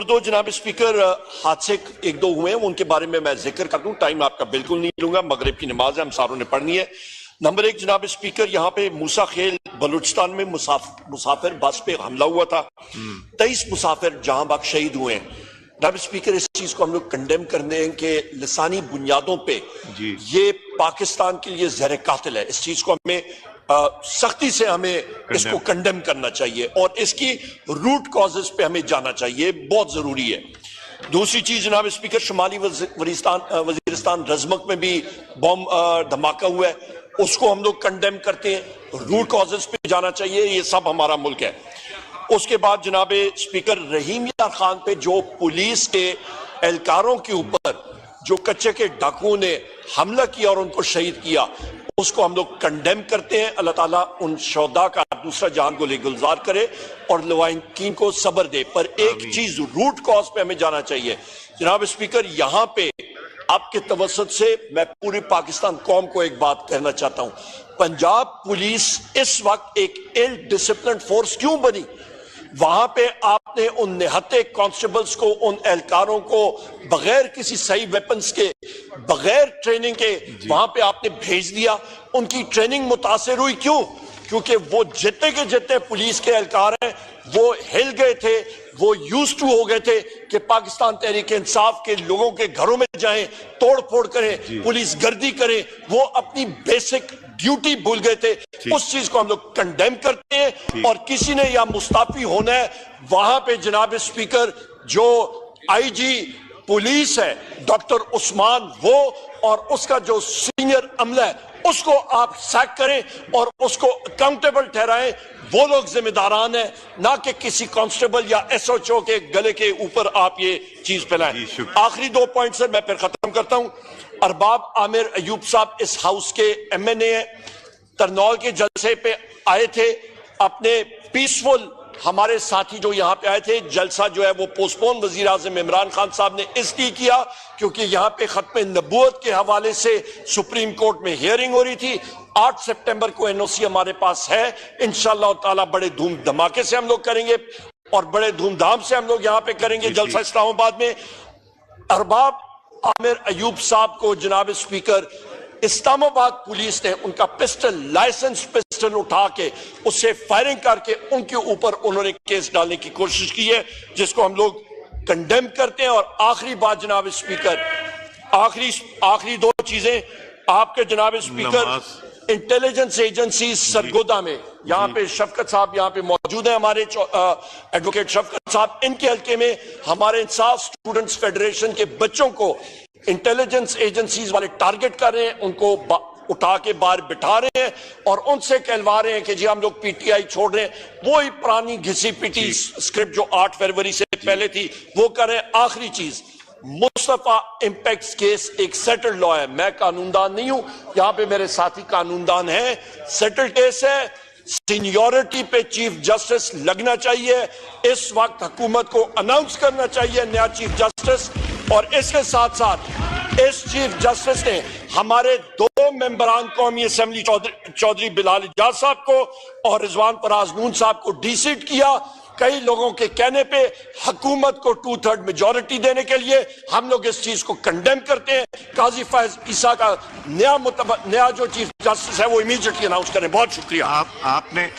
दो जनाब स्पीकर हादसे एक दो हुए हैं, उनके बारे में मैं जिक्र कर दूं। टाइम आपका बिल्कुल नहीं लूंगा, मगरिब की नमाज है, हम सारों ने पढ़नी है। नंबर एक जनाब स्पीकर, यहाँ पे मूसा खेल बलूचिस्तान में मुसाफिर बस पे हमला हुआ था। 23 मुसाफिर जहां बाग शहीद हुए हैं। जनाब स्पीकर, इस चीज को हम लोग कंडेम करते हैं कि लिसानी बुनियादों पे ये पाकिस्तान के लिए जहर कातिल है। इस चीज को हमें सख्ती से हमें इसको कंडेम करना चाहिए और इसकी रूट कॉजेस पे हमें जाना चाहिए, बहुत जरूरी है। दूसरी चीज जनाब स्पीकर, शुमाली वजीरिस्तान रजमक में भी बम धमाका हुआ है, उसको हम लोग कंडेम करते हैं। रूट कॉजेस पे जाना चाहिए, ये सब हमारा मुल्क है। उसके बाद जनाब स्पीकर, रहीम यार खान पे जो पुलिस के एहलकारों के ऊपर जो कच्चे के डाकुओं ने हमला किया और उनको शहीद किया, उसको हम लोग कंडेम करते हैं। अल्लाह ताला उन शोहदा का दूसरा जान को गुलजार करे और लवाहिकीन को सब्र दे। पर एक चीज, रूट कॉज पे हमें जाना चाहिए। जनाब स्पीकर, यहां पे आपके तवसत से मैं पूरी पाकिस्तान कौम को एक बात कहना चाहता हूं। पंजाब पुलिस इस वक्त एक इल डिसिप्लिन फोर्स क्यों बनी? वहां पे आपने उन निहत्ते कांस्टेबल्स को, उन एहलकारों को बगैर किसी सही वेपन्स के, बगैर ट्रेनिंग के वहां पे आपने भेज दिया। उनकी ट्रेनिंग मुतासिर हुई, क्यों? क्योंकि वो जितने के जितने पुलिस के एहलकार हैं वो हिल गए थे, वो यूज टू हो गए थे कि पाकिस्तान तहरीक इंसाफ के लोगों के घरों में जाएं, तोड़ फोड़ करें, पुलिस गर्दी करें। वो अपनी बेसिक ड्यूटी भूल गए थे। उस चीज को हम लोग कंडेम करते हैं और किसी ने या मुस्ताफी होना है, वहां पे जनाब स्पीकर जो आईजी पुलिस है डॉक्टर उस्मान, वो और उसका जो सीनियर अमला है उसको आप सैक करें और उसको अकाउंटेबल ठहराएं। वो लोग जिम्मेदारान हैं, ना कि किसी कांस्टेबल या एसओचओ के गले के ऊपर आप ये चीज फैलाएं। आखिरी 2 पॉइंट से मैं फिर खत्म करता हूं। अरबाब आमिर अयूब साहब इस हाउस के एमएनए हैं, तरनौल के जलसे पे आए थे। अपने पीसफुल हमारे साथी जो यहाँ पे आए थे, जलसा जो है वो पोस्टपोन वजीर आज़म इमरान खान साहब ने इसलिए किया क्योंकि यहाँ पे खत्म नबूवत के हवाले से सुप्रीम कोर्ट में हियरिंग हो रही थी। 8 सितंबर को एनओसी हमारे पास है। इंशाअल्लाह ताला बड़े धूम धमाके से हम लोग करेंगे और बड़े धूमधाम से हम लोग यहाँ पे करेंगे जलसा इस्लामाबाद में। अरबाब आमिर अयूब साहब को जनाब स्पीकर, इस्लामाबाद पुलिस ने उनका पिस्टल, लाइसेंस पिस्टल उठा के उससे फायरिंग करके उनके ऊपर उन्होंने केस डालने की कोशिश की है, जिसको हम लोग कंडेम करते हैं। और आखिरी बात जनाब स्पीकर, आखिरी 2 चीजें आपके जनाब स्पीकर, इंटेलिजेंस एजेंसी सरगोदा में, यहाँ पे शफकत साहब यहाँ पे मौजूद है, हमारे एडवोकेट शफकत साहब, इनके हल्के में हमारे इंसाफ स्टूडेंट्स फेडरेशन के बच्चों को इंटेलिजेंस एजेंसीज वाले टारगेट कर रहे हैं, उनको उठा के बाहर बिठा रहे हैं और उनसे कहलवा रहे हैं कि जी हम लोग पीटीआई छोड़ रहे हैं। वो ही पुरानी घिसी पिटी स्क्रिप्ट जो 8 फरवरी से पहले थी वो कर रहे हैं। आखिरी चीज, मुस्तफा इंपैक्ट केस एक सेटल्ड लॉ है, मैं कानूनदान नहीं हूं, यहां पे मेरे साथी कानूनदान हैं। सेटल्ड केस है, सीनियरिटी पे चीफ जस्टिस लगना चाहिए। इस वक्त हुकूमत को अनाउंस करना चाहिए नया चीफ जस्टिस, और इसके साथ साथ इस चीफ जस्टिस ने हमारे 2 मेंबरान कौमी असेंबली चौधरी बिलाल इजाज साहब को और रिजवान फराज नून साहब को डीसीट किया। कई लोगों के कहने पे हुकूमत को 2/3 मेजॉरिटी देने के लिए हम लोग इस चीज को कंडेम करते हैं। काजी फैज ईसा का नया जो चीफ जस्टिस है वो इमीडिएटली अनाउंस करें। बहुत शुक्रिया। आपने